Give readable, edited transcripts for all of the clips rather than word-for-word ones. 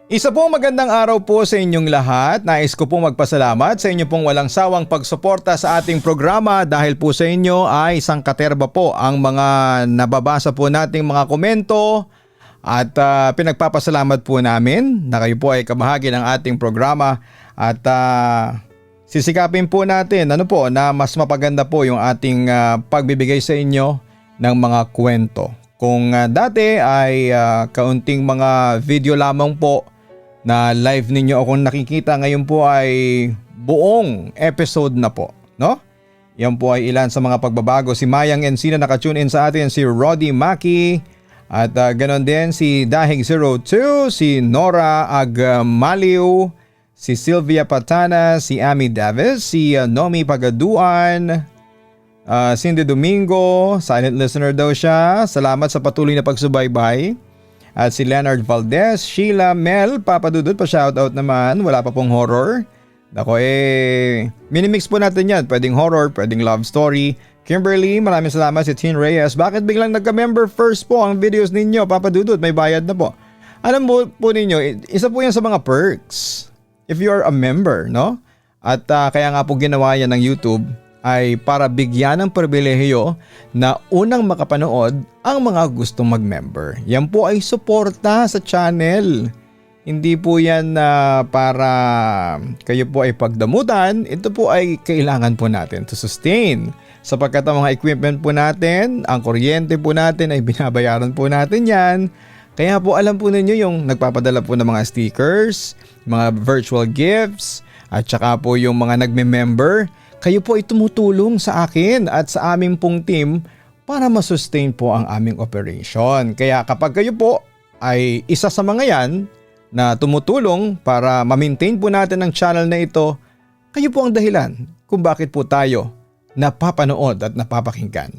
Isa pong magandang araw po sa inyong lahat. Nais ko pong magpasalamat sa inyo pong walang sawang pagsuporta sa ating programa dahil po sa inyo ay isang katerba po ang mga nababasa po nating mga komento at pinagpapasalamat po namin na kayo po ay kabahagi ng ating programa at sisikapin po natin na mas mapaganda po yung ating pagbibigay sa inyo ng mga kwento. Kung dati ay kaunting mga video lamang po na live ninyo akong nakikita, ngayon po ay buong episode na po, no? Yan po ay ilan sa mga pagbabago. Si Mayang Encina nakatune in sa atin, si Roddy Maki at ganon din si Dahig02, si Nora Agmaliw, si Sylvia Patana, si Amy Davis, si Nomi Pagaduan, Cindy Domingo, silent listener daw siya. Salamat sa patuloy na pagsubaybay. At si Leonard Valdez, Sheila Mel, Papadudot pa shoutout naman, wala pa pong horror. Ako minimix po natin yan, pwedeng horror, pwedeng love story. Kimberly, maraming salamat. Si Tin Reyes, bakit biglang nagka-member first po ang videos ninyo? Papadudot, may bayad na po. Alam po ninyo, isa po yan sa mga perks if you are a member, no? At kaya nga po ginawa yan ng YouTube ay para bigyan ng pribilehiyo na unang makapanood ang mga gustong mag-member. Yan po ay suporta sa channel. Hindi po yan para kayo po ay pagdamutan. Ito po ay kailangan po natin to sustain. Sapagkat ang mga equipment po natin, ang kuryente po natin ay binabayaran po natin yan. Kaya po alam po ninyo yung nagpapadala po ng mga stickers, mga virtual gifts, at saka po yung mga nagme-member. Kayo po ay tumutulong sa akin at sa aming pong team para masustain po ang aming operation. Kaya kapag kayo po ay isa sa mga yan na tumutulong para ma-maintain po natin ang channel na ito, kayo po ang dahilan kung bakit po tayo napapanood at napapakinggan.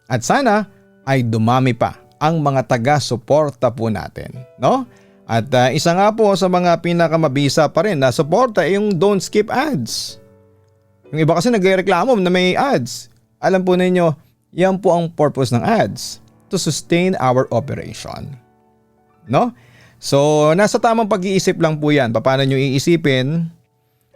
At sana ay dumami pa ang mga taga-suporta po natin, no? At isa nga po sa mga pinakamabisa pa rin na suporta ay yung don't skip ads. Yung iba kasi nagreklamo na may ads. Alam po ninyo, yan po ang purpose ng ads, to sustain our operation. No? So, nasa tamang pag-iisip lang po yan. Paano nyo iisipin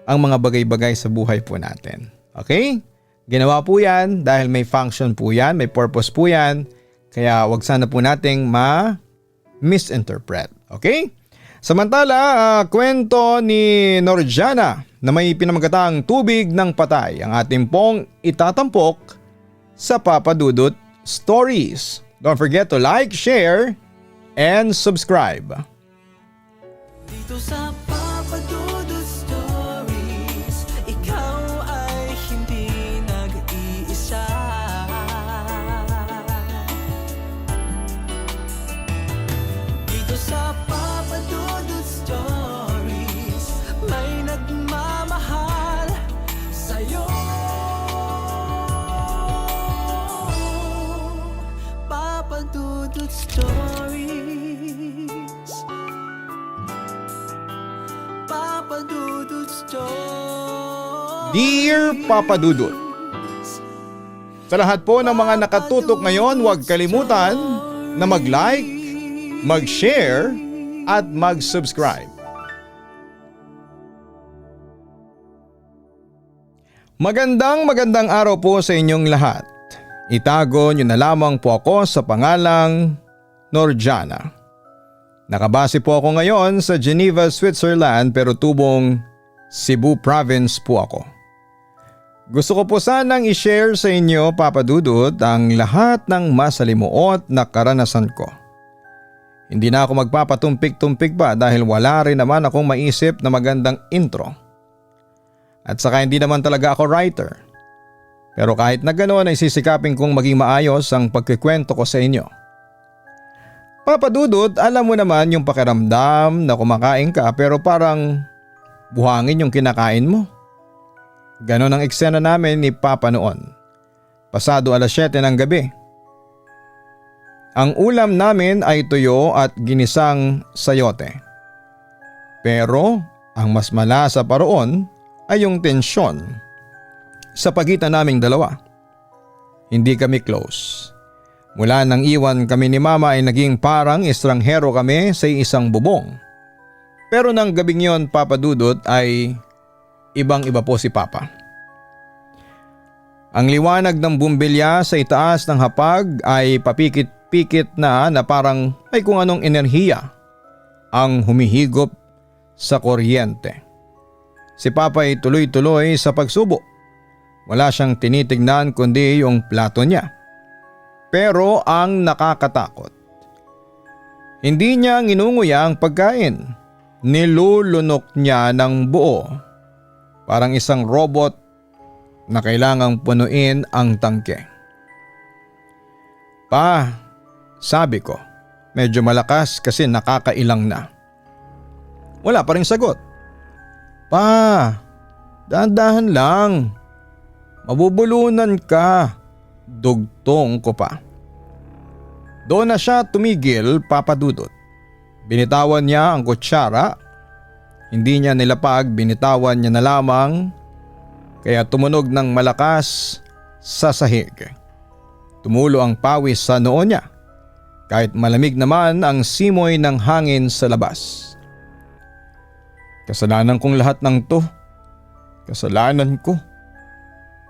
ang mga bagay-bagay sa buhay po natin. Okay? Ginawa po yan dahil may function po yan, may purpose po yan. Kaya wag sana po nating ma-misinterpret. Okay? Samantala, kwento ni Norjana na may pinamagatang tubig ng patay ang ating pong itatampok sa Papadudot Stories. Don't forget to like, share, and subscribe. Dito sa Papadudot Stories, ikaw ay hindi nag-iisa. Dito sa Papadudot Stories, may nagmamahal sa'yo. Papadudot Stories, Papadudot Stories. Dear Papadudot, sa lahat po ng mga nakatutok ngayon, huwag kalimutan na mag-like, mag-share, at mag-subscribe. Magandang araw po sa inyong lahat. Itago nyo na lamang po ako sa pangalang Norjana. Nakabase po ako ngayon sa Geneva, Switzerland pero tubong Cebu Province po ako. Gusto ko po sanang i-share sa inyo, Papadudot, ang lahat ng masalimuot na karanasan ko. Hindi na ako magpapatumpik-tumpik pa dahil wala rin naman akong maisip na magandang intro. At saka hindi naman talaga ako writer. Pero kahit na ganoon ay sisikapin kong maging maayos ang pagkikwento ko sa inyo. Papadudot, alam mo naman yung pakiramdam na kumakain ka pero parang buhangin yung kinakain mo. Ganon ang eksena namin ni Papa noon. Pasado 7:00 ng gabi. Ang ulam namin ay tuyo at ginisang sayote. Pero ang mas malasa pa roon ay yung tensyon sa pagitan naming dalawa. Hindi kami close. Mula nang iwan kami ni Mama ay naging parang estranghero kami sa isang bubong. Pero nang gabing yon, Papa Dudut, ay ibang-iba po si Papa. Ang liwanag ng bumbilya sa itaas ng hapag ay papikit-pikit na parang may kung anong enerhiya ang humihigop sa kuryente. Si Papa ay tuloy-tuloy sa pagsubo. Wala siyang tinitignan kundi yung plato niya. Pero ang nakakatakot, hindi niya nginunguya ang pagkain. Nilulunok niya ng buo. Parang isang robot na kailangang punuin ang tangke. Pa, sabi ko, medyo malakas kasi nakakailang na. Wala pa ring sagot. Pa, dahan-dahan lang. Mabubulunan ka. Dugtong ko pa. Doon na siya tumigil, Papa Dudut. Binitawan niya ang kutsara. Hindi niya nilapag, binitawan niya na lamang. Kaya tumunog ng malakas sa sahig. Tumulo ang pawis sa noo niya. Kahit malamig naman ang simoy ng hangin sa labas. Kasalanan kong lahat ng to. Kasalanan ko.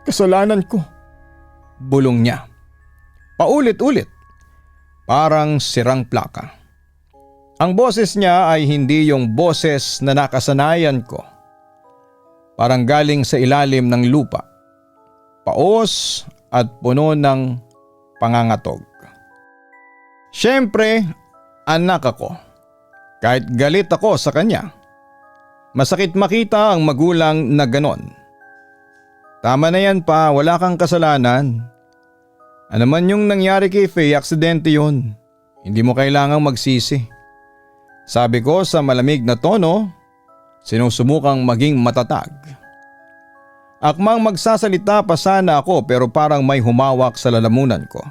Kasalanan ko. Bulong niya. Paulit-ulit. Parang sirang plaka. Ang boses niya ay hindi yung boses na nakasanayan ko. Parang galing sa ilalim ng lupa. Paos at puno ng pangangatog. Siyempre, anak ako. Kahit galit ako sa kanya. Masakit makita ang magulang na ganon. Tama na yan pa, wala kang kasalanan. Ano man yung nangyari kay Faye, aksidente yun. Hindi mo kailangang magsisi. Sabi ko sa malamig na tono, sinusubukang maging matatag. Akmang magsasalita pa sana ako pero parang may humawak sa lalamunan ko.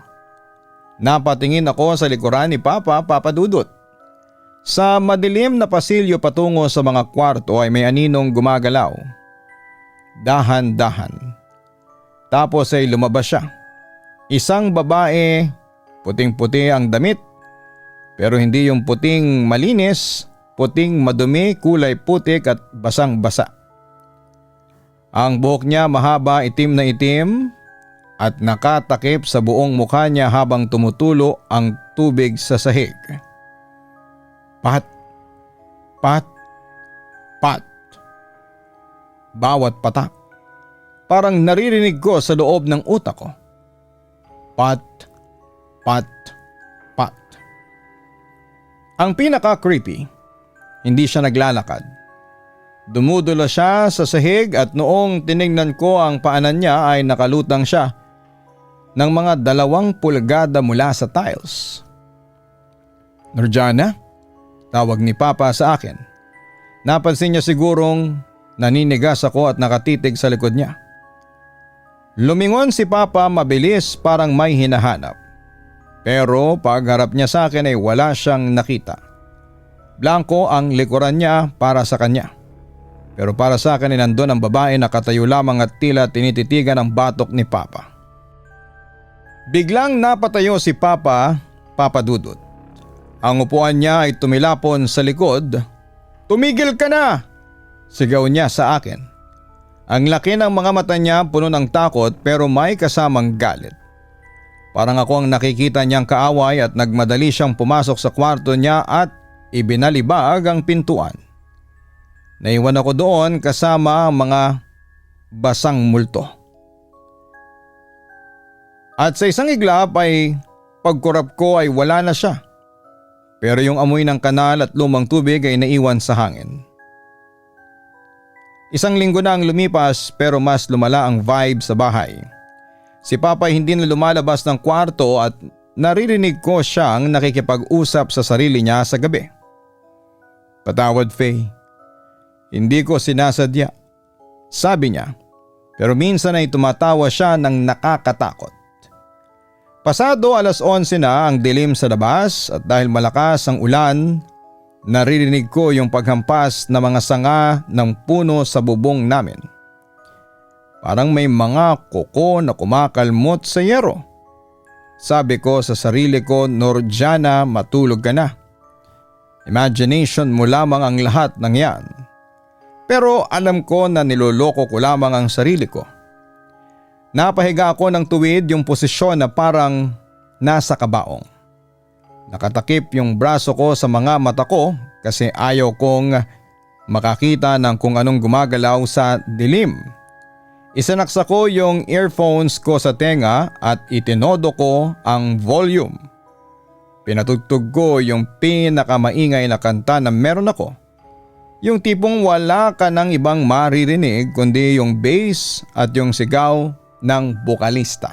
Napatingin ako sa likuran ni Papa Dudut. Sa madilim na pasilyo patungo sa mga kwarto ay may aninong gumagalaw. Dahan-dahan. Tapos ay lumabas siya. Isang babae, puting-puti ang damit. Pero hindi yung puting malinis, puting madumi, kulay putik at basang-basa. Ang buhok niya mahaba, itim na itim at nakatakip sa buong mukha niya habang tumutulo ang tubig sa sahig. Pat, pat, pat. Bawat patak. Parang naririnig ko sa loob ng utak ko. Pat, pat, pat. Ang pinaka-creepy, hindi siya naglalakad. Dumudula siya sa sahig at noong tinignan ko ang paanan niya ay nakalutang siya ng mga 2 pulgada mula sa tiles. Norjana? Tawag ni Papa sa akin. Napansin niya sigurong naninigas ako at nakatitig sa likod niya. Lumingon si Papa mabilis parang may hinahanap. Pero pagharap niya sa akin ay wala siyang nakita. Blanko ang likuran niya para sa kanya. Pero para sa akin ay nandun ang babae na katayo lamang at tila tinititigan ang batok ni Papa. Biglang napatayo si Papa Dudut. Ang upuan niya ay tumilapon sa likod. Tumigil ka na! Sigaw niya sa akin. Ang laki ng mga mata niya puno ng takot pero may kasamang galit. Parang ako ang nakikita niyang kaaway at nagmadali siyang pumasok sa kwarto niya at ibinalibag ang pintuan. Naiwan ako doon kasama ang mga basang multo. At sa isang iglap ay pagkurap ko ay wala na siya. Pero yung amoy ng kanal at lumang tubig ay naiwan sa hangin. Isang linggo na ang lumipas pero mas lumala ang vibe sa bahay. Si Papa hindi na lumalabas ng kwarto at naririnig ko siyang nakikipag-usap sa sarili niya sa gabi. Patawad, Faye. Hindi ko sinasadya. Sabi niya, pero minsan ay tumatawa siya ng nakakatakot. Pasado 11:00 na ang dilim sa labas at dahil malakas ang ulan, naririnig ko yung paghampas na mga sanga ng puno sa bubong namin. Parang may mga kuko na kumakalmot sa yero. Sabi ko sa sarili ko, Norjana, matulog ka na. Imagination mo lamang ang lahat ng yan. Pero alam ko na niloloko ko lamang ang sarili ko. Napahiga ako ng tuwid yung posisyon na parang nasa kabaong. Nakatakip yung braso ko sa mga mata ko kasi ayaw kong makakita ng kung anong gumagalaw sa dilim. Isinaksa ko yung earphones ko sa tenga at itinodo ko ang volume. Pinatugtog ko yung pinakamaingay na kanta na meron ako. Yung tipong wala ka ng ibang maririnig kundi yung bass at yung sigaw ng bokalista.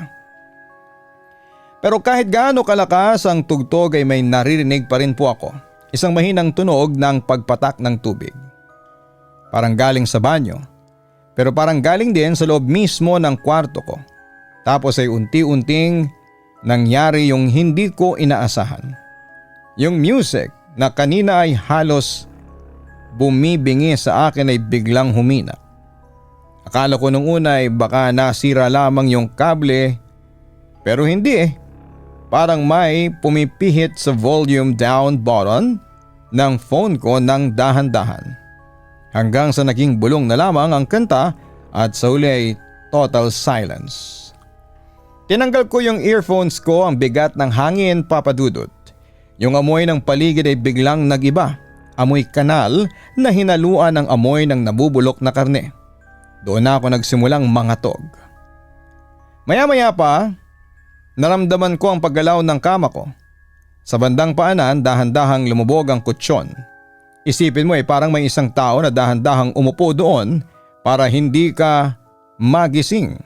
Pero kahit gaano kalakas ang tugtog ay may naririnig pa rin po ako. Isang mahinang tunog ng pagpatak ng tubig. Parang galing sa banyo. Pero parang galing din sa loob mismo ng kwarto ko. Tapos ay unti-unting nangyari yung hindi ko inaasahan. Yung music na kanina ay halos bumibingi sa akin ay biglang humina. Akala ko nung una ay baka nasira lamang yung kable pero hindi eh. Parang may pumipihit sa volume down button ng phone ko ng dahan-dahan. Hanggang sa naging bulong na lamang ang kanta at sa huli ay total silence. Tinanggal ko yung earphones ko, ang bigat ng hangin papadudot. Yung amoy ng paligid ay biglang nagiba. Amoy kanal na hinaluan ng amoy ng nabubulok na karne. Doon na ako nagsimulang mangatog. Maya-maya pa, naramdaman ko ang paggalaw ng kama ko. Sa bandang paanan, dahan-dahang lumubog ang kutsyon. Isipin mo parang may isang tao na dahan-dahang umupo doon para hindi ka magising.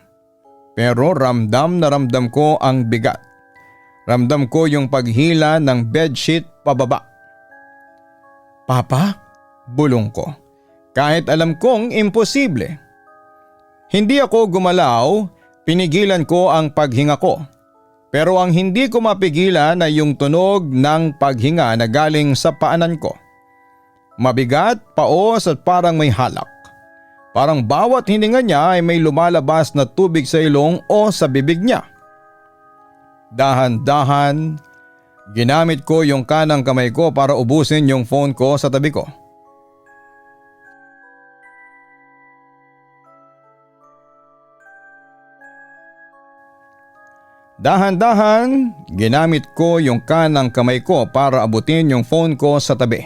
Pero ramdam na ramdam ko ang bigat. Ramdam ko yung paghila ng bedsheet pababa. Papa? Bulong ko. Kahit alam kong imposible. Hindi ako gumalaw, pinigilan ko ang paghinga ko. Pero ang hindi ko mapigilan ay yung tunog ng paghinga na galing sa paanan ko. Mabigat, paos at parang may halak. Parang bawat hininga niya ay may lumalabas na tubig sa ilong o sa bibig niya. Dahan-dahan, ginamit ko yung kanang kamay ko para ubusin yung phone ko sa tabi ko. Dahan-dahan, ginamit ko yung kanang kamay ko para abutin yung phone ko sa tabi.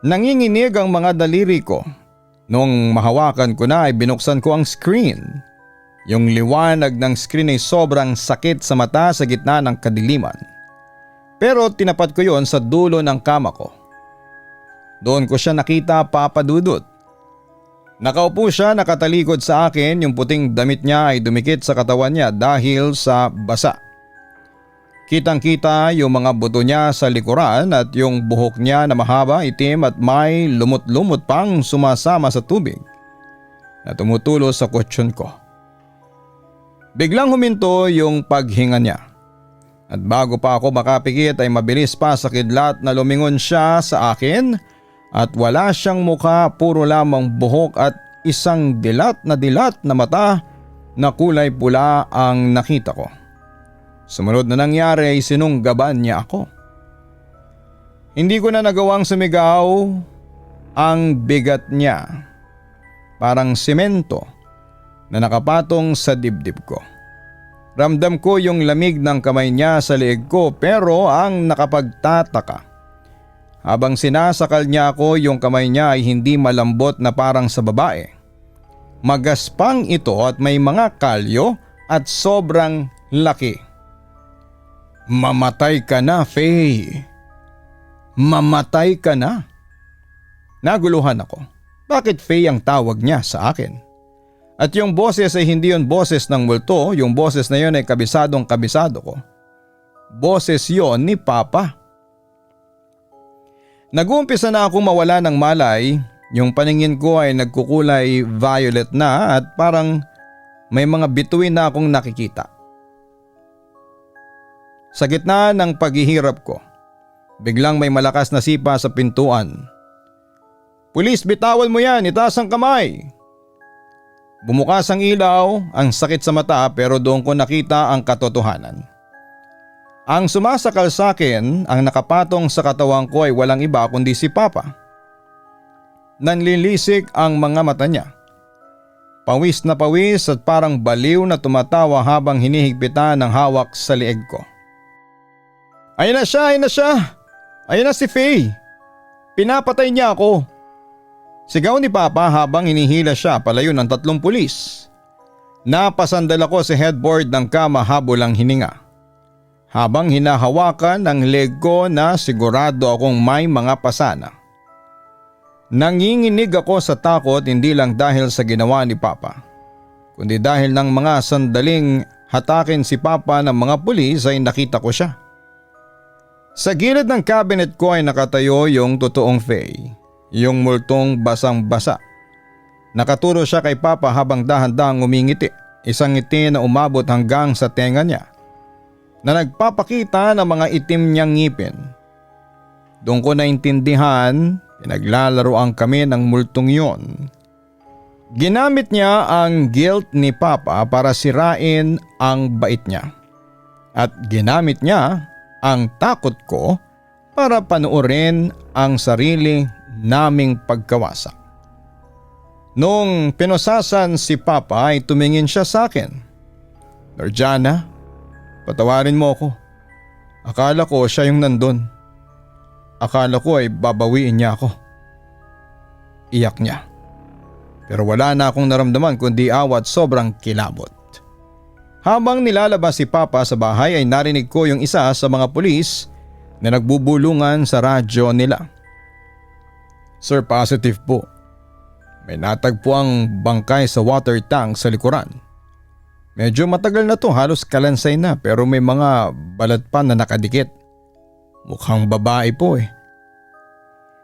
Nanginginig ang mga daliri ko. Nung mahawakan ko na ay binuksan ko ang screen. Yung liwanag ng screen ay sobrang sakit sa mata sa gitna ng kadiliman. Pero tinapat ko yon sa dulo ng kama ko. Doon ko siya nakita, papadudot. Nakaupo siya, nakatalikod sa akin, yung puting damit niya ay dumikit sa katawan niya dahil sa basa. Kitang-kita yung mga buto niya sa likuran at yung buhok niya na mahaba, itim at may lumot-lumot pang sumasama sa tubig na tumutulo sa kutsyon ko. Biglang huminto yung paghinga niya at bago pa ako makapikit ay mabilis pa sa kidlat na lumingon siya sa akin at wala siyang mukha, puro lamang buhok at isang dilat na mata na kulay pula ang nakita ko. Sumunod na nangyari ay sinunggaban niya ako. Hindi ko na nagawang sumigaw, ang bigat niya. Parang simento na nakapatong sa dibdib ko. Ramdam ko yung lamig ng kamay niya sa leeg ko pero ang nakapagtataka. Habang sinasakal niya ako, yung kamay niya ay hindi malambot na parang sa babae. Magaspang ito at may mga kalyo at sobrang laki. Mamatay ka na, Faye. Mamatay ka na. Naguluhan ako. Bakit Faye ang tawag niya sa akin? At yung boses ay hindi yon boses ng multo, yung boses na yon ay kabisadong kabisado ko. Boses yon ni Papa. Nag-uumpisa na akong mawala ng malay, yung paningin ko ay nagkukulay violet na at parang may mga bituin na akong nakikita. Sa gitna ng paghihirap ko, biglang may malakas na sipa sa pintuan. Pulis, bitawan mo yan, itaas ang kamay. Bumukas ang ilaw, ang sakit sa mata pero doon ko nakita ang katotohanan. Ang sumasakal sa akin, ang nakapatong sa katawan ko ay walang iba kundi si Papa. Nanlilisik ang mga mata niya. Pawis na pawis at parang baliw na tumatawa habang hinihigpitan ng hawak sa leeg ko. Ayun na siya, ayun na siya! Ayun na si Faye! Pinapatay niya ako! Sigaw ni Papa habang hinihila siya palayo ng 3 pulis. Napasandal ako sa headboard ng kama habol ang hininga. Habang hinahawakan ang leg ko na sigurado akong may mga pasana. Nanginginig ako sa takot hindi lang dahil sa ginawa ni Papa, kundi dahil ng mga sandaling hatakin si Papa ng mga pulis ay nakita ko siya. Sa gilid ng cabinet ko ay nakatayo yung totoong Faye, yung multong basang-basa. Nakaturo siya kay Papa habang dahan-dahang umingiti, isang ngiti na umabot hanggang sa tenga niya, na nagpapakita ng mga itim niyang ngipin. Doon ko naintindihan, pinaglalaroan kami ng multong yon. Ginamit niya ang guilt ni Papa para sirain ang bait niya. At ginamit niya ang takot ko para panuorin ang sarili naming pagkawasak. Nung pinosasan si Papa ay tumingin siya sa akin. Norjana, patawarin mo ako. Akala ko siya yung nandun. Akala ko ay babawiin niya ako. Iyak niya. Pero wala na akong naramdaman kundi awa at sobrang kilabot. Habang nilalabas si Papa sa bahay ay narinig ko yung isa sa mga pulis na nagbubulungan sa radyo nila. Sir, positive po. May natagpuang bangkay sa water tank sa likuran. Medyo matagal na to, halos kalansay na pero may mga balat pa na nakadikit. Mukhang babae po eh.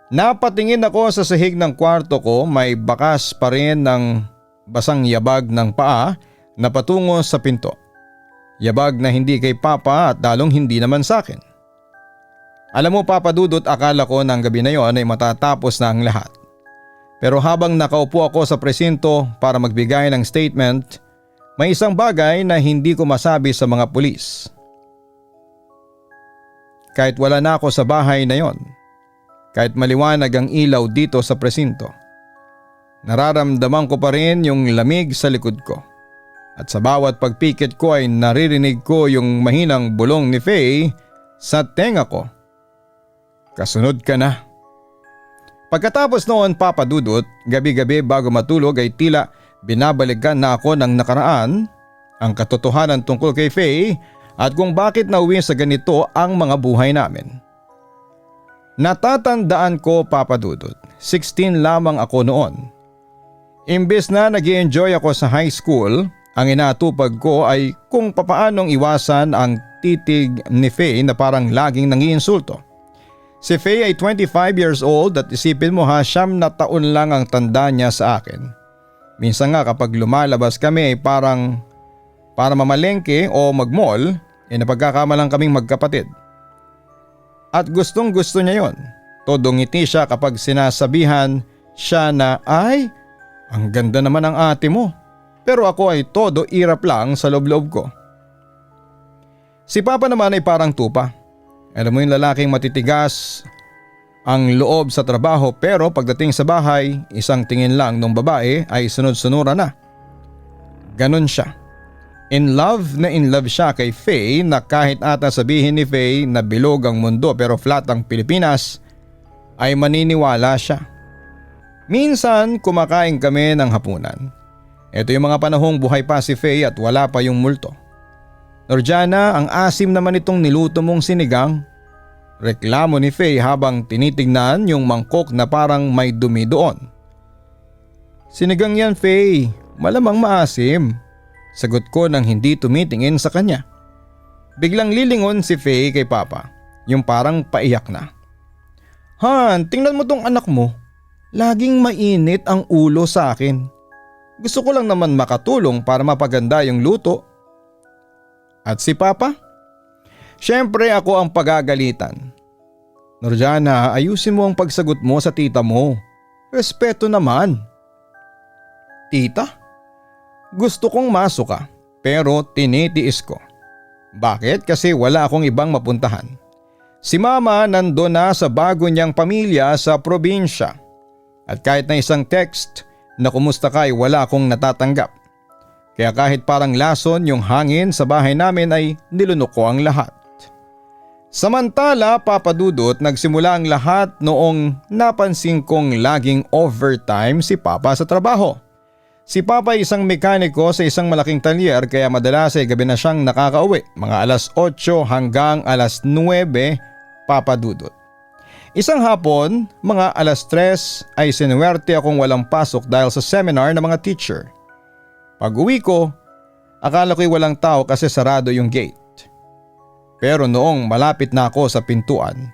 Napatingin ako sa sahig ng kwarto ko, may bakas pa rin ng basang yabag ng paa na patungo sa pinto. Yabag na hindi kay Papa at dalong hindi naman sa akin. Alam mo Papa Dudut, akala ko ng gabi na yon ay matatapos na ang lahat. Pero habang nakaupo ako sa presinto para magbigay ng statement, may isang bagay na hindi ko masabi sa mga pulis. Kahit wala na ako sa bahay na yon, kahit maliwanag ang ilaw dito sa presinto, nararamdaman ko pa rin yung lamig sa likod ko. At sa bawat pagpikit ko ay naririnig ko yung mahinang bulong ni Faye sa tenga ko. Kasunod ka na. Pagkatapos noon Papa Dudut, gabi-gabi bago matulog ay tila binabalikan na ako ng nakaraan, ang katotohanan tungkol kay Faye at kung bakit nauwi sa ganito ang mga buhay namin. Natatandaan ko Papa Dudut, 16 lamang ako noon. Imbes na nag-i-enjoy ako sa high school, ang inaatupag ko ay kung papaanong iwasan ang titig ni Faye na parang laging nangiinsulto. Si Faye ay 25 years old at isipin mo ha, 9 na taon lang ang tanda niya sa akin. Minsan nga kapag lumalabas kami ay parang para mamalengke o mag-mall, napagkakamalang kaming magkapatid. At gustong gusto niya yon. Todo ngiti siya kapag sinasabihan siya na ay, ang ganda naman ng ate mo. Pero ako ay todo irap lang sa loob-loob ko. Si Papa naman ay parang tupa. Alam mo yung lalaking matitigas ang loob sa trabaho pero pagdating sa bahay, isang tingin lang ng babae ay sunod-sunura na. Ganon siya. In love siya kay Faye na kahit ata sabihin ni Faye na bilog ang mundo pero flat ang Pilipinas, ay maniniwala siya. Minsan kumakain kami ng hapunan. Ito yung mga panahong buhay pa si Faye at wala pa yung multo. Norjana, ang asim naman itong niluto mong sinigang. Reklamo ni Faye habang tinitignan yung mangkok na parang may dumi doon. Sinigang yan Faye, malamang maasim. Sagot ko nang hindi tumitingin sa kanya. Biglang lilingon si Faye kay Papa, yung parang paiyak na. Han, tingnan mo tong anak mo. Laging mainit ang ulo sa akin. Gusto ko lang naman makatulong para mapaganda yung luto. At si Papa? Siyempre ako ang pagagalitan. Norjana, ayusin mo ang pagsagot mo sa tita mo. Respeto naman. Tita? Gusto kong masuka pero tinitiis ko. Bakit? Kasi wala akong ibang mapuntahan. Si mama nandun na sa bago niyang pamilya sa probinsya. At kahit na isang text na kumusta ka ay wala akong natatanggap. Kaya kahit parang lason yung hangin sa bahay namin ay nilunok ko ang lahat. Samantala, Papa Dudut, nagsimula ang lahat noong napansin kong laging overtime si Papa sa trabaho. Si Papa ay isang mekaniko sa isang malaking talyer kaya madalas ay gabi na siyang nakakauwi, mga alas 8 hanggang alas 9, Papa Dudut. Isang hapon, mga alas 3 ay sinuwerte akong walang pasok dahil sa seminar ng mga teacher. Pag uwi ko, akala ko'y walang tao kasi sarado yung gate. Pero noong malapit na ako sa pintuan,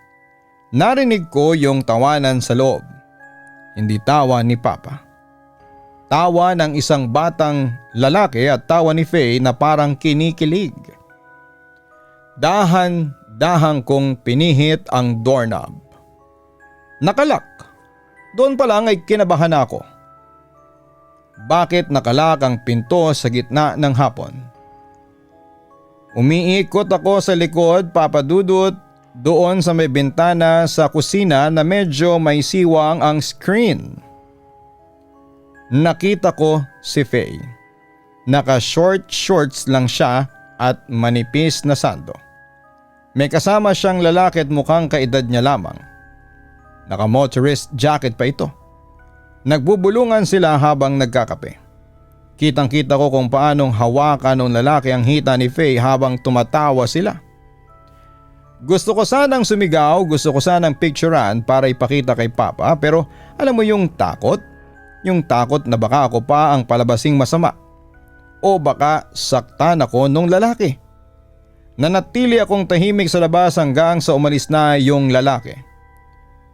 narinig ko yung tawanan sa loob. Hindi tawa ni Papa. Tawa ng isang batang lalaki at tawa ni Faye na parang kinikilig. Dahan-dahan kong pinihit ang doorknob. Nakalak. Doon pa lang ay kinabahan ako. Bakit nakalak ang pinto sa gitna ng hapon? Umiikot ako sa likod, Papa Dudut, doon sa may bintana sa kusina na medyo may siwang ang screen. Nakita ko si Faye. Naka-short shorts lang siya at manipis na sando. May kasama siyang lalaki at mukhang kaedad niya lamang. Naka-motorist jacket pa ito. Nagbubulungan sila habang nagkakape. Kitang-kita ko kung paanong hawakan ng lalaki ang hita ni Faye habang tumatawa sila. Gusto ko sanang sumigaw, gusto ko sanang picturean para ipakita kay Papa pero alam mo yung takot? Yung takot na baka ako pa ang palabasing masama o baka saktan ako nung lalaki. Nanatili akong tahimik sa labas hanggang sa umalis na yung lalaki.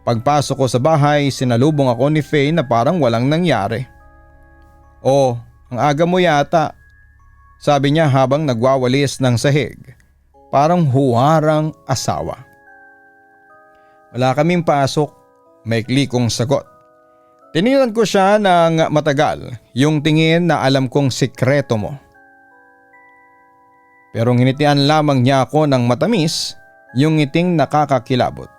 Pagpasok ko sa bahay, sinalubong ako ni Faye na parang walang nangyari. "Oh, ang aga mo yata," sabi niya habang nagwawalis ng sahig. Parang huwarang asawa. "Wala kaming pasok," maikli kong sagot. Tiningnan ko siya ng matagal, yung tingin na alam kong sikreto mo. Pero nginitian lamang niya ako ng matamis, yung ngiting nakakakilabot.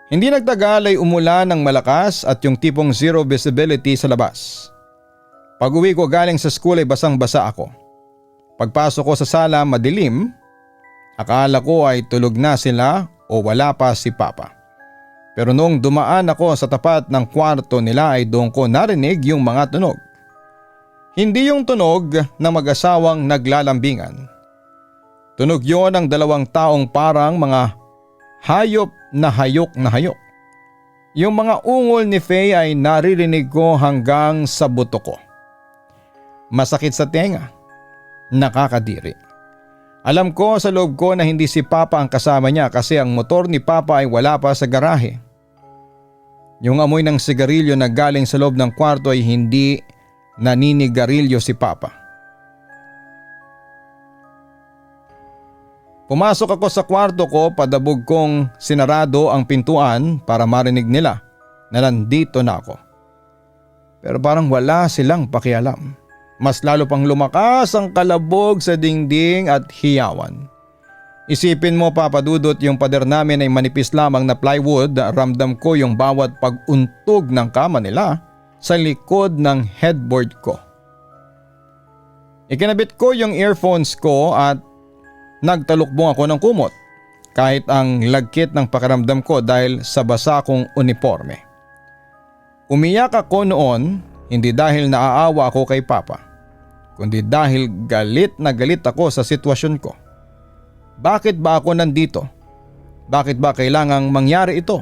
Hindi nagtagal ay umulan ng malakas at yung tipong zero visibility sa labas. Pag uwi ko galing sa school ay basang-basa ako. Pagpasok ko sa sala madilim, akala ko ay tulog na sila o wala pa si Papa. Pero noong dumaan ako sa tapat ng kwarto nila ay doon ko narinig yung mga tunog. Hindi yung tunog ng mag-asawang naglalambingan. Tunog yon ng dalawang taong parang mga hayop na hayok na hayok. Yung mga ungol ni Faye ay naririnig ko hanggang sa buto ko. Masakit sa tenga. Nakakadiri. Alam ko sa loob ko na hindi si Papa ang kasama niya kasi ang motor ni Papa ay wala pa sa garahe. Yung amoy ng sigarilyo na galing sa loob ng kwarto ay hindi naninigarilyo si Papa. Pumasok ako sa kwarto ko, padabog kong sinarado ang pintuan para marinig nila na nandito na ako. Pero parang wala silang pakialam. Mas lalo pang lumakas ang kalabog sa dingding at hiyawan. Isipin mo, Papa Dudut, yung pader namin ay manipis lamang na plywood. Ramdam ko yung bawat pag-untog ng kama nila sa likod ng headboard ko. Ikinabit ko yung earphones ko at nagtalukbong ako ng kumot kahit ang lagkit ng pakiramdam ko dahil sa basa kong uniforme. Umiyak ako noon, hindi dahil naaawa ako kay Papa, kundi dahil galit na galit ako sa sitwasyon ko. Bakit ba ako nandito? Bakit ba kailangang mangyari ito?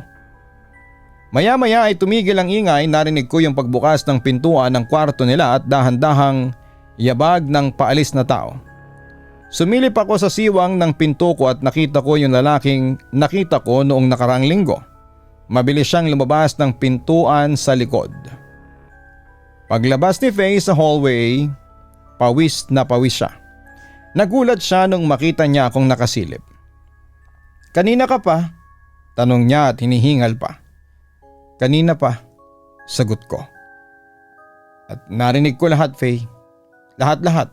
Maya-maya ay tumigil ang ingay, narinig ko yung pagbukas ng pintuan ng kwarto nila at dahan-dahang yabag ng paalis na tao. Sumilip ako sa siwang ng pinto ko at nakita ko yung lalaking nakita ko noong nakaraang linggo. Mabilis siyang lumabas ng pintuan sa likod. Paglabas ni Faye sa hallway, pawis na pawis siya. Nagulat siya nung makita niya akong nakasilip. "Kanina ka pa?" tanong niya at hinihingal pa. "Kanina pa," sagot ko. "At narinig ko lahat, Faye. Lahat-lahat."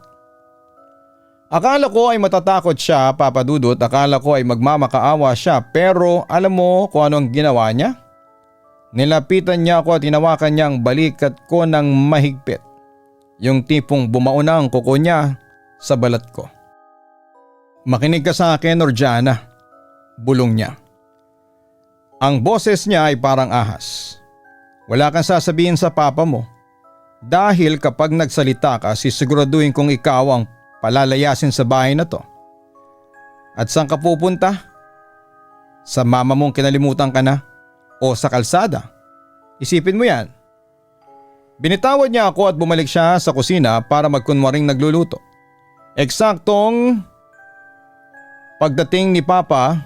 Akala ko ay matatakot siya, Papa Dudut, akala ko ay magmamakaawa siya, pero alam mo kung ano ang ginawa niya? Nilapitan niya ako at hinawakan niya ang balikat ko ng mahigpit. Yung tipong bumauna ang kuko niya sa balat ko. Makinig ka sa akin, Norjana, bulong niya. Ang boses niya ay parang ahas. Wala kang sasabihin sa papa mo. Dahil kapag nagsalita ka, sisiguraduhin kong ikaw ang palalayasin sa bahay na to. At saan ka pupunta? Sa mama mong kinalimutan ka na? O sa kalsada? Isipin mo yan. Binitawad niya ako at bumalik siya sa kusina para magkunwaring nagluluto. Eksaktong pagdating ni Papa,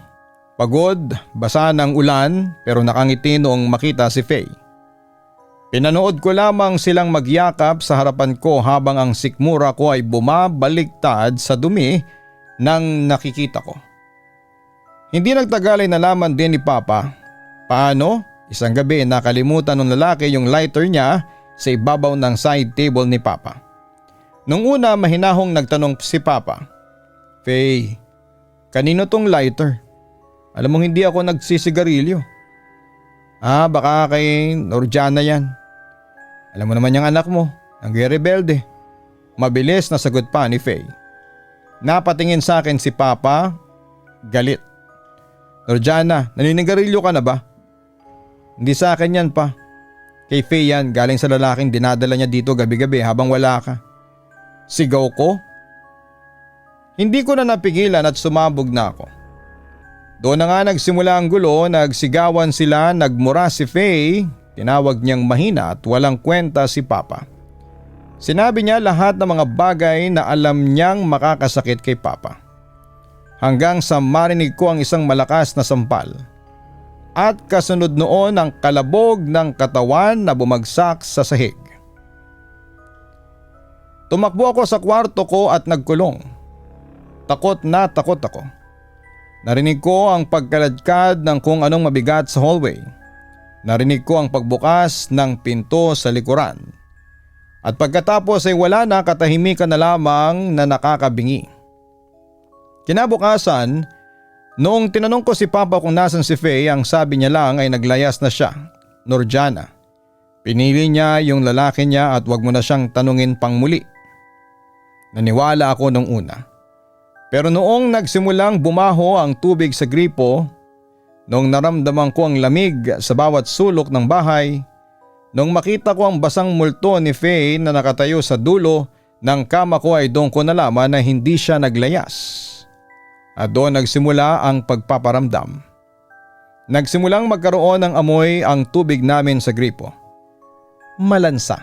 pagod, basa ng ulan pero nakangiti noong makita si Faye. Pinanood ko lamang silang magyakap sa harapan ko habang ang sikmura ko ay bumabaliktad sa dumi ng nakikita ko. Hindi nagtagal ay nalaman din ni Papa paano isang gabi nakalimutan ng lalaki yung lighter niya sa ibabaw ng side table ni Papa. Nung una mahinahong nagtanong si Papa, Faye, kanino tong lighter? Alam mong hindi ako nagsisigarilyo. Baka kay Norjana yan. Alam mo naman yung anak mo, nagre-rebelde. Mabilis na sagot pa ni Faye. Napatingin sa akin si Papa, galit. Norjana, naninigarilyo ka na ba? Hindi sa akin yan pa. Kay Faye yan, galing sa lalaking dinadala niya dito gabi-gabi habang wala ka. Sigaw ko? Hindi ko na napigilan at sumabog na ako. Doon na nga nagsimula ang gulo, nagsigawan sila, nagmura si Faye. Tinawag niyang mahina at walang kwenta si Papa. Sinabi niya lahat ng mga bagay na alam niyang makakasakit kay Papa. Hanggang sa marinig ko ang isang malakas na sampal. At kasunod noon ang kalabog ng katawan na bumagsak sa sahig. Tumakbo ako sa kwarto ko at nagkulong. Takot na takot ako. Narinig ko ang pagkaladkad ng kung anong mabigat sa hallway. Narinig ko ang pagbukas ng pinto sa likuran. At pagkatapos ay wala na, katahimikan na lamang na nakakabingi. Kinabukasan, noong tinanong ko si Papa kung nasan si Faye, ang sabi niya lang ay naglayas na siya, Norjana. Pinili niya yung lalaki niya at wag mo na siyang tanungin pang muli. Naniwala ako nung una. Pero noong nagsimulang bumaho ang tubig sa gripo, noong naramdaman ko ang lamig sa bawat sulok ng bahay, noong makita ko ang basang multo ni Faye na nakatayo sa dulo ng kama ko ay doon ko nalaman na hindi siya naglayas. At doon nagsimula ang pagpaparamdam. Nagsimulang magkaroon ng amoy ang tubig namin sa gripo. Malansa.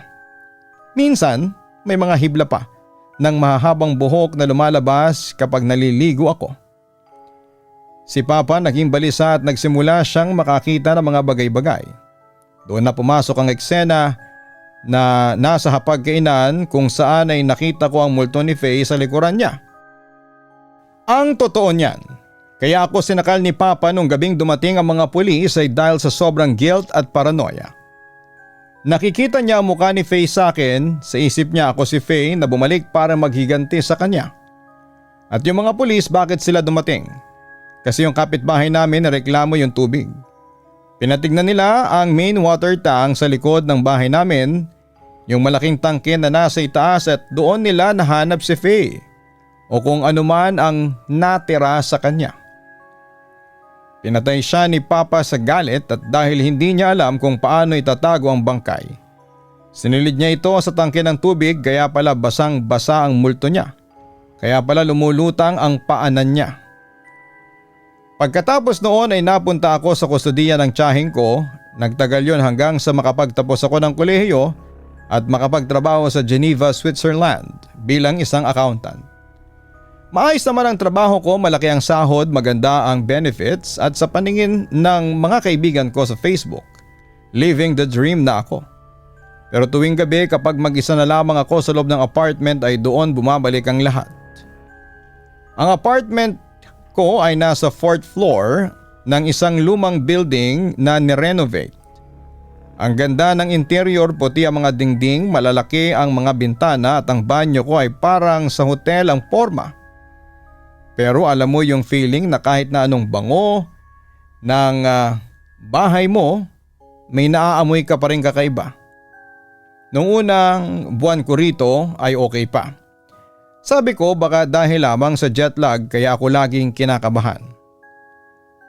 Minsan may mga hibla pa ng mahahabang buhok na lumalabas kapag naliligo ako. Si Papa naging balisa at nagsimula siyang makakita ng mga bagay-bagay. Doon na pumasok ang eksena na nasa hapagkainan kung saan ay nakita ko ang multo ni Faye sa likuran niya. Ang totoo niyan, kaya ako sinakal ni Papa nung gabing dumating ang mga pulis ay dahil sa sobrang guilt at paranoia. Nakikita niya ang mukha ni Faye sa akin, sa isip niya ako si Faye na bumalik para maghiganti sa kanya. At yung mga pulis, bakit sila dumating? Kasi yung kapitbahay namin nareklamo yung tubig. Pinatignan nila ang main water tank sa likod ng bahay namin, yung malaking tangke na nasa itaas, at doon nila nahanap si Faye o kung anuman ang natira sa kanya. Pinatay siya ni Papa sa galit at dahil hindi niya alam kung paano itatago ang bangkay. Sinilid niya ito sa tangke ng tubig, kaya pala basang-basa ang multo niya. Kaya pala lumulutang ang paanan niya. Pagkatapos noon ay napunta ako sa kustodiya ng tiyahing ko. Nagtagal yon hanggang sa makapagtapos ako ng kolehiyo at makapagtrabaho sa Geneva, Switzerland bilang isang accountant. Maayos naman ang trabaho ko, malaki ang sahod, maganda ang benefits at sa paningin ng mga kaibigan ko sa Facebook, living the dream na ako. Pero tuwing gabi kapag mag-isa na lamang ako sa loob ng apartment ay doon bumabalik ang lahat. Ang apartment ko ay nasa 4th floor ng isang lumang building na nirenovate. Ang ganda ng interior, puti ang mga dingding, malalaki ang mga bintana at ang banyo ko ay parang sa hotel ang forma. Pero alam mo yung feeling na kahit na anong bango ng bahay mo, may naaamoy ka pa rin kakaiba. Noong unang buwan ko rito ay okay pa. Sabi ko baka dahil lamang sa jet lag kaya ako laging kinakabahan.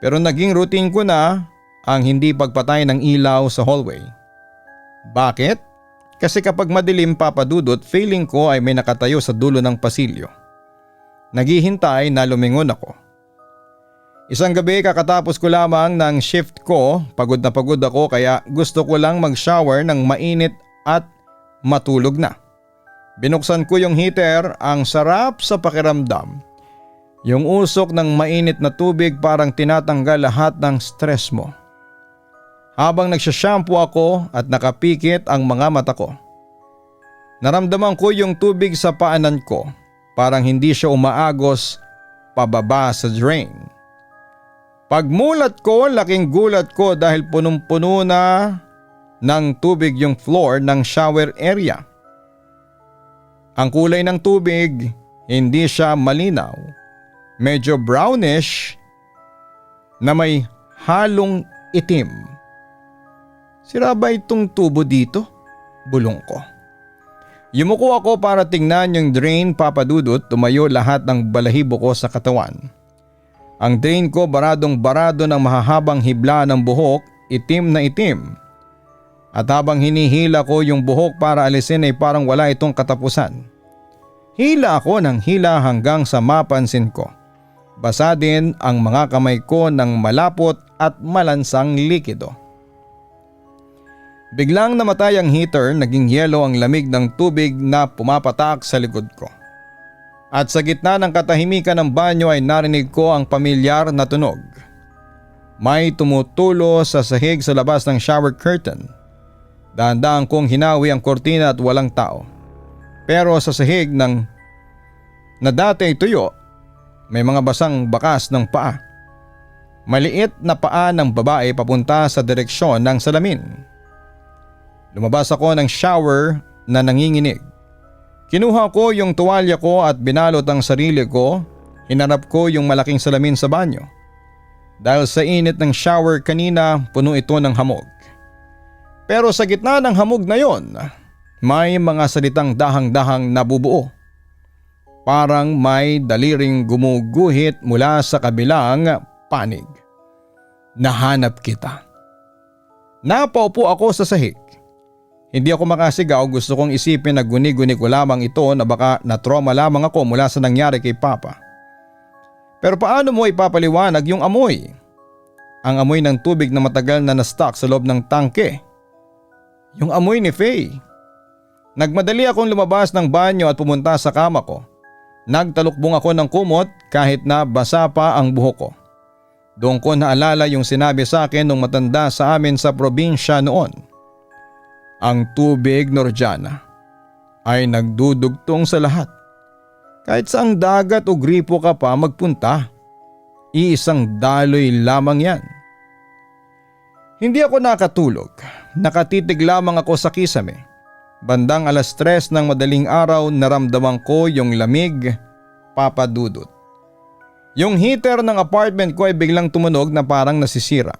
Pero naging routine ko na ang hindi pagpatay ng ilaw sa hallway. Bakit? Kasi kapag madilim papadudot, feeling ko ay may nakatayo sa dulo ng pasilyo. Naghihintay na lumingon ako. Isang gabi kakatapos ko lamang ng shift ko, pagod na pagod ako kaya gusto ko lang mag-shower ng mainit at matulog na. Binuksan ko yung heater, ang sarap sa pakiramdam. Yung usok ng mainit na tubig parang tinatanggal lahat ng stress mo. Habang nagsashampoo ako at nakapikit ang mga mata ko, naramdaman ko yung tubig sa paanan ko, parang hindi siya umaagos pababa sa drain. Pagmulat ko, laking gulat ko dahil punong-puno na ng tubig yung floor ng shower area. Ang kulay ng tubig, hindi siya malinaw. Medyo brownish na may halong itim. Sira ba itong tubo dito? Bulong ko. Yumuko ako para tingnan yung drain papadudot, tumayo lahat ng balahibo ko sa katawan. Ang drain ko baradong barado ng mahahabang hibla ng buhok, itim na itim. At habang hinihila ko yung buhok para alisin ay parang wala itong katapusan. Hila ako ng hila hanggang sa mapansin ko. Basa din ang mga kamay ko ng malapot at malansang likido. Biglang namatay ang heater, naging yelo ang lamig ng tubig na pumapatak sa likod ko. At sa gitna ng katahimikan ng banyo ay narinig ko ang pamilyar na tunog. May tumutulo sa sahig sa labas ng shower curtain. Dahan-dahan kong hinawi ang kortina at walang tao. Pero sa sahig na dati ay tuyo, may mga basang bakas ng paa. Maliit na paa ng babae papunta sa direksyon ng salamin. Lumabas ako ng shower na nanginginig. Kinuha ko yung tuwalya ko at binalot ang sarili ko. Hinarap ko yung malaking salamin sa banyo. Dahil sa init ng shower kanina, puno ito ng hamog. Pero sa gitna ng hamog na yon, may mga salitang dahang-dahang nabubuo. Parang may daliring gumuguhit mula sa kabilang panig. Nahanap kita. Napaupo ako sa sahig. Hindi ako makasigaw, gusto kong isipin na guni-guni ko lamang ito na baka na-trauma lamang ako mula sa nangyari kay Papa. Pero paano mo ipapaliwanag yung amoy? Ang amoy ng tubig na matagal na na-stuck sa loob ng tangke. Yung amoy ni Faye. Nagmadali akong lumabas ng banyo at pumunta sa kama ko. Nagtalukbong ako ng kumot kahit na basa pa ang buhok ko. Doon ko naalala yung sinabi sa akin nung matanda sa amin sa probinsya noon. Ang tubig, Norjana, ay nagdudugtong sa lahat. Kahit saang dagat o gripo ka pa magpunta, iisang daloy lamang yan. Hindi ako nakatulog. Nakatitig lamang ako sa kisame. Bandang 3:00 ng madaling araw naramdaman ko yung lamig, papadudot. Yung heater ng apartment ko ay biglang tumunog na parang nasisira.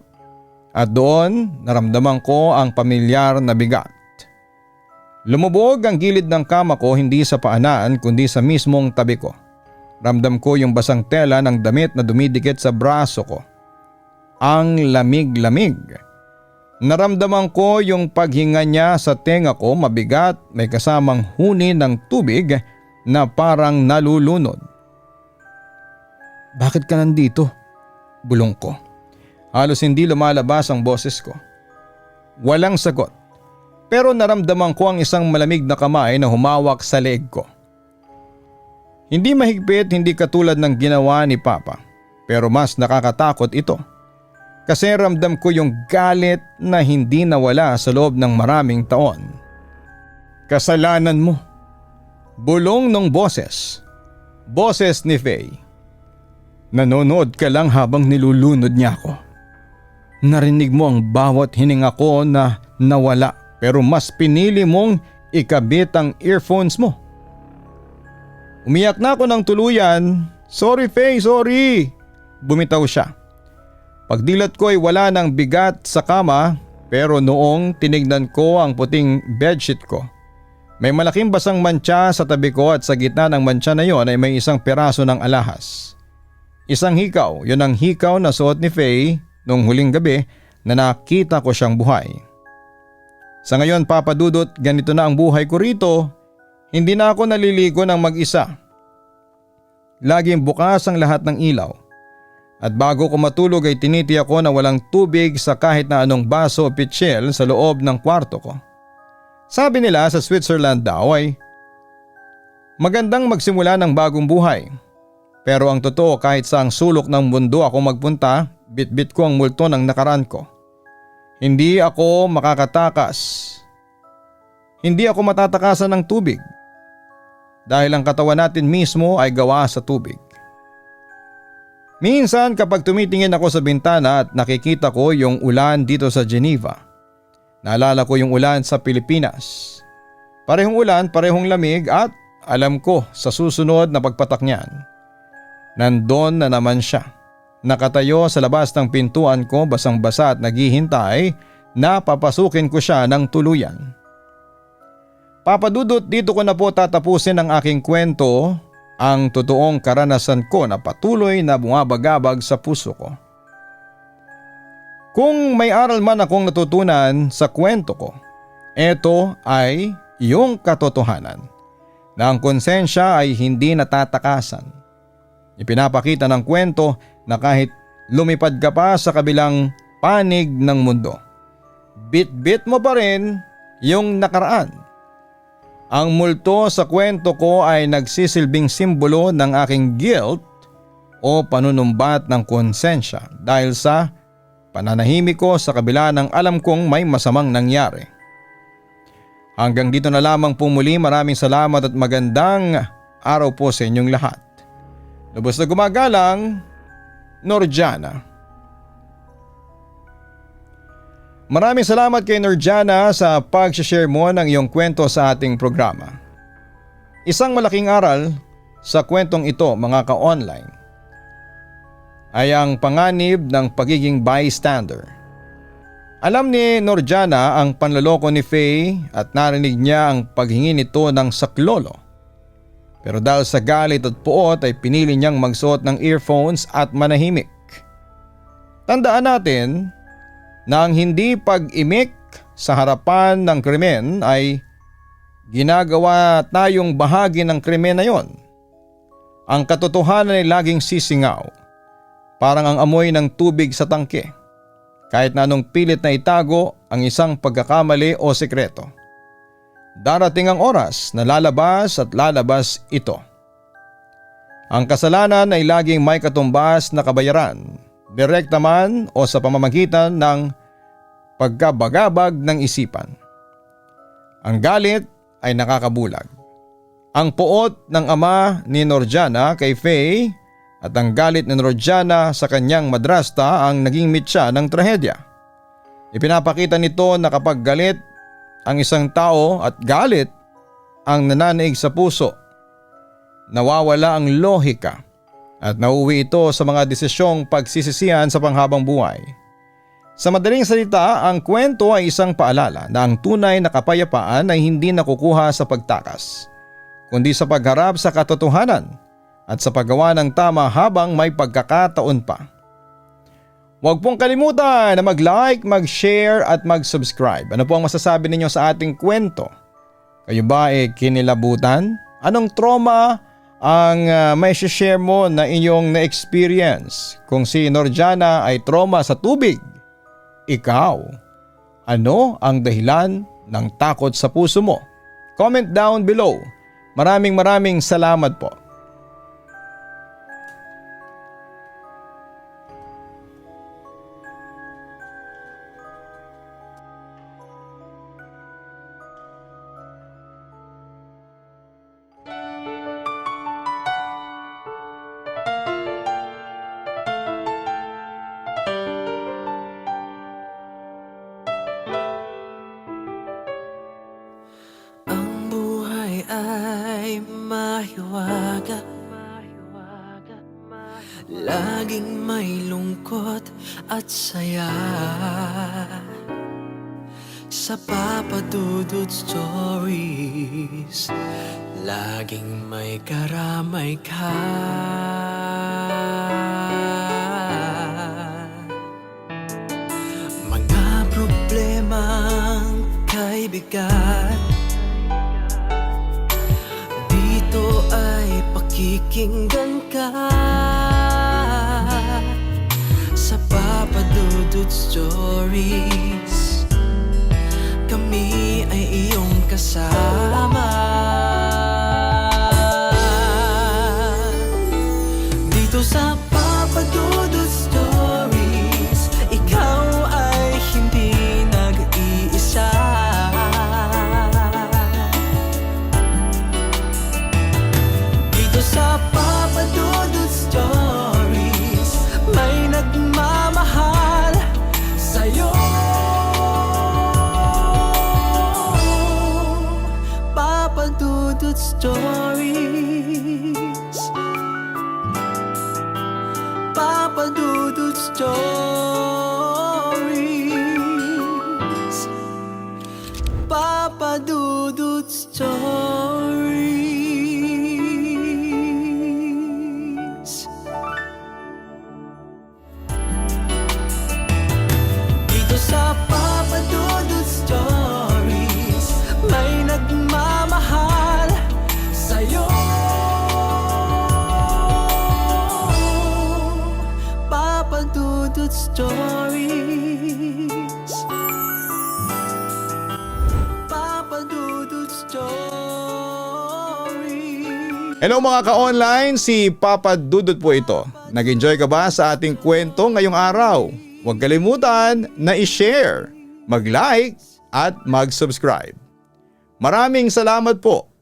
At doon naramdaman ko ang pamilyar na bigat. Lumubog ang gilid ng kama ko hindi sa paanan kundi sa mismong tabi ko. Ramdam ko yung basang tela ng damit na dumidikit sa braso ko. Ang lamig-lamig. Naramdaman ko yung paghinga niya sa tenga ko, mabigat, may kasamang huni ng tubig na parang nalulunod. Bakit ka nandito? Bulong ko. Halos hindi lumalabas ang boses ko. Walang sagot. Pero naramdaman ko ang isang malamig na kamay na humawak sa leeg ko. Hindi mahigpit, hindi katulad ng ginawa ni Papa. Pero mas nakakatakot ito. Kasi ramdam ko yung galit na hindi nawala sa loob ng maraming taon. Kasalanan mo. Bulong ng boses. Boses ni Faye. Nanonood ka lang habang nilulunod niya ako. Narinig mo ang bawat hininga ko na nawala pero mas pinili mong ikabit ang earphones mo. Umiyak na ako ng tuluyan. Sorry Faye, sorry! Bumitaw siya. Pagdilat ko ay wala ng bigat sa kama pero noong tinignan ko ang puting bedsheet ko, may malaking basang mantsa sa tabi ko at sa gitna ng mantsa na yon ay may isang peraso ng alahas. Isang hikaw, yun ang hikaw na suot ni Faye nung huling gabi na nakita ko siyang buhay. Sa ngayon Papa Dudut, ganito na ang buhay ko rito. Hindi na ako naliligo ng mag-isa. Laging bukas ang lahat ng ilaw. At bago ko matulog ay tinitiyak ko na walang tubig sa kahit na anong baso o pitsil sa loob ng kwarto ko. Sabi nila sa Switzerland daw ay magandang magsimula ng bagong buhay. Pero ang totoo kahit saang sulok ng mundo ako magpunta, bitbit ko ang multo ng nakaraan ko. Hindi ako makakatakas. Hindi ako matatakasan ng tubig. Dahil ang katawan natin mismo ay gawa sa tubig. Minsan kapag tumitingin ako sa bintana at nakikita ko yung ulan dito sa Geneva, naalala ko yung ulan sa Pilipinas. Parehong ulan, parehong lamig at alam ko sa susunod na pagpatak niyan, nandun na naman siya. Nakatayo sa labas ng pintuan ko basang-basa at naghihintay na papasukin ko siya ng tuluyan. Papa Dudut, dito ko na po tatapusin ang aking kwento, ang totoong karanasan ko na patuloy na bumabagabag sa puso ko. Kung may aral man akong natutunan sa kwento ko, ito ay yung katotohanan na ang konsensya ay hindi natatakasan. Ipinapakita ng kwento na kahit lumipad ka pa sa kabilang panig ng mundo, bit-bit mo pa rin yung nakaraan. Ang multo sa kwento ko ay nagsisilbing simbolo ng aking guilt o panunumbat ng konsensya dahil sa pananahimik ko sa kabila ng alam kong may masamang nangyari. Hanggang dito na lamang po muli, maraming salamat at magandang araw po sa inyong lahat. Lubos na gumagalang, Norjana. Maraming salamat kay Norjana sa pag-share mo ng iyong kwento sa ating programa. Isang malaking aral sa kwentong ito mga ka-online ay ang panganib ng pagiging bystander. Alam ni Norjana ang panloloko ni Faye at narinig niya ang paghingi nito ng saklolo. Pero dahil sa galit at puot ay pinili niyang magsuot ng earphones at manahimik. Tandaan natin na ang hindi pag-imik sa harapan ng krimen ay ginagawa tayong bahagi ng krimen na yon. Ang katotohanan ay laging sisingaw, parang ang amoy ng tubig sa tangke, kahit na anong pilit na itago ang isang pagkakamali o sekreto. Darating ang oras na lalabas at lalabas ito. Ang kasalanan ay laging may katumbas na kabayaran, direkta man o sa pamamagitan ng pagkabagabag ng isipan. Ang galit ay nakakabulag. Ang puot ng ama ni Norjana kay Faye at ang galit ni Norjana sa kanyang madrasta ang naging mitya ng trahedya. Ipinapakita nito na kapag galit ang isang tao at galit ang nananaig sa puso, nawawala ang lohika at nauwi ito sa mga desisyong pagsisisihan sa panghabang buhay. Sa madaling salita, ang kwento ay isang paalala na ang tunay na kapayapaan ay hindi nakukuha sa pagtakas, kundi sa pagharap sa katotohanan at sa paggawa ng tama habang may pagkakataon pa. Huwag pong kalimutan na mag-like, mag-share at mag-subscribe. Ano po ang masasabi ninyo sa ating kwento? Kayo ba kinilabutan? Anong trauma ang may share mo na inyong na-experience? Kung si Norjana ay trauma sa tubig, ikaw, ano ang dahilan ng takot sa puso mo? Comment down below. Maraming salamat po. Ang buhay ay mahiwaga, laging may lungkot at saya. Sa Papa Dudut Stories, laging may karamay ka. Mga problemang kay bigat, dito ay pakikinggan ka. Sa Papa Dudut Stories, kami ay iyong kasama. Dito sa Papa Dudut Stories, ikaw ay hindi nag-iisa. Dito sa Papa Dudut Stories, may nagmamahal sa'yo. Papa Dudut Stories, Papa Dudut Stories, Papa Dudut Stories. Dito sa Papa Dudut Stories, may nagmamahal sa'yo. Papa Dudut Stories, Papa Dudut Stories. Hello mga ka-online, si Papa Dudut po ito. Nag-enjoy ka ba sa ating kwento ngayong araw? Huwag kalimutan na i-share, mag-like at mag-subscribe. Maraming salamat po